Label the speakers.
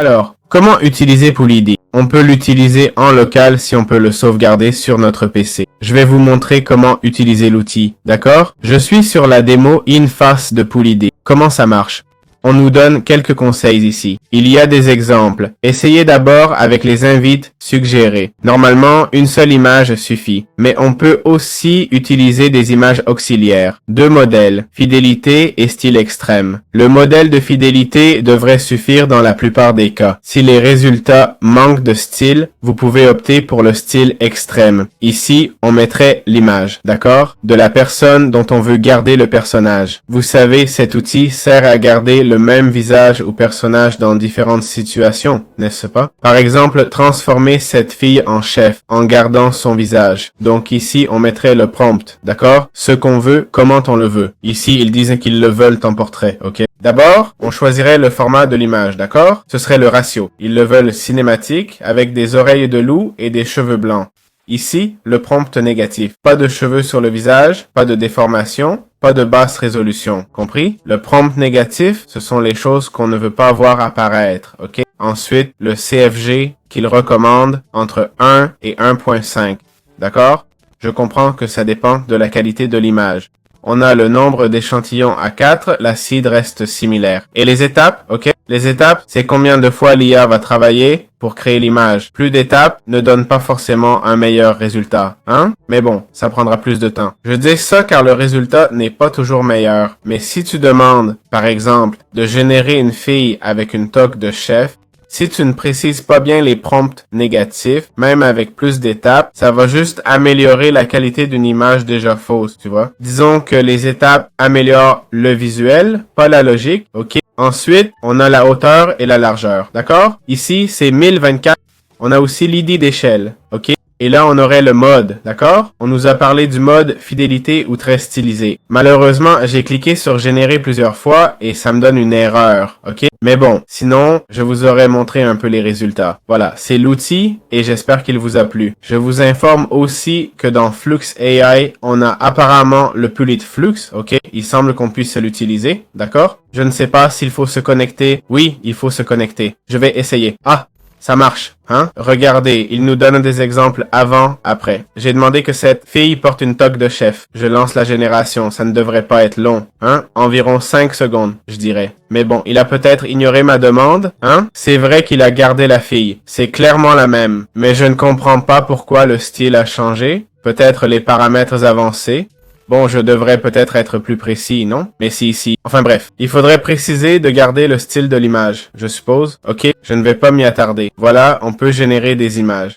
Speaker 1: Alors, comment utiliser Poolid? On peut l'utiliser en local si on peut le sauvegarder sur notre PC. Je vais vous montrer comment utiliser l'outil, d'accord? Je suis sur la démo InFace de Poolid. Comment ça marche? On nous donne quelques conseils ici. Il y a des exemples. Essayez d'abord avec les invites suggérés. Normalement, une seule image suffit. Mais on peut aussi utiliser des images auxiliaires. Deux modèles, fidélité et style extrême. Le modèle de fidélité devrait suffire dans la plupart des cas. Si les résultats manquent de style, vous pouvez opter pour le style extrême. Ici, on mettrait l'image, d'accord? De la personne dont on veut garder le personnage. Vous savez, cet outil sert à garder le même visage ou personnage dans différentes situations, n'est-ce pas? Par exemple, transformer cette fille en chef en gardant son visage. Donc ici, on mettrait le prompt, d'accord? Ce qu'on veut, comment on le veut. Ici, ils disent qu'ils le veulent en portrait, ok? D'abord, on choisirait le format de l'image, d'accord? Ce serait le ratio. Ils le veulent cinématique, avec des oreilles de loup et des cheveux blancs. Ici, le prompt négatif. Pas de cheveux sur le visage, pas de déformation, pas de basse résolution. Compris? Le prompt négatif, ce sont les choses qu'on ne veut pas voir apparaître, ok? Ensuite, le CFG qu'il recommande entre 1 et 1.5. D'accord? Je comprends que ça dépend de la qualité de l'image. On a le nombre d'échantillons à 4, la seed reste similaire. Et les étapes, ok? Les étapes, c'est combien de fois l'IA va travailler pour créer l'image. Plus d'étapes ne donne pas forcément un meilleur résultat, hein? Mais bon, ça prendra plus de temps. Je dis ça car le résultat n'est pas toujours meilleur. Mais si tu demandes, par exemple, de générer une fille avec une toque de chef, si tu ne précises pas bien les prompts négatifs, même avec plus d'étapes, ça va juste améliorer la qualité d'une image déjà fausse, tu vois. Disons que les étapes améliorent le visuel, pas la logique, ok? Ensuite, on a la hauteur et la largeur, d'accord? Ici, c'est 1024. On a aussi l'ID d'échelle, ok? Et là, on aurait le mode, d'accord? On nous a parlé du mode fidélité ou très stylisé. Malheureusement, j'ai cliqué sur générer plusieurs fois et ça me donne une erreur, ok? Mais bon, sinon, je vous aurais montré un peu les résultats. Voilà, c'est l'outil et j'espère qu'il vous a plu. Je vous informe aussi que dans Flux AI, on a apparemment le Poolid Flux, ok? Il semble qu'on puisse l'utiliser, d'accord? Je ne sais pas s'il faut se connecter. Oui, il faut se connecter. Je vais essayer. Ah! Ça marche, hein? Regardez, il nous donne des exemples avant, après. J'ai demandé que cette fille porte une toque de chef. Je lance la génération, ça ne devrait pas être long, hein? Environ 5 secondes, je dirais. Mais bon, il a peut-être ignoré ma demande, hein? C'est vrai qu'il a gardé la fille. C'est clairement la même. Mais je ne comprends pas pourquoi le style a changé. Peut-être les paramètres avancés. Bon, je devrais peut-être être plus précis, non? Mais si, si. Enfin bref, il faudrait préciser de garder le style de l'image, je suppose. Ok, je ne vais pas m'y attarder. Voilà, on peut générer des images.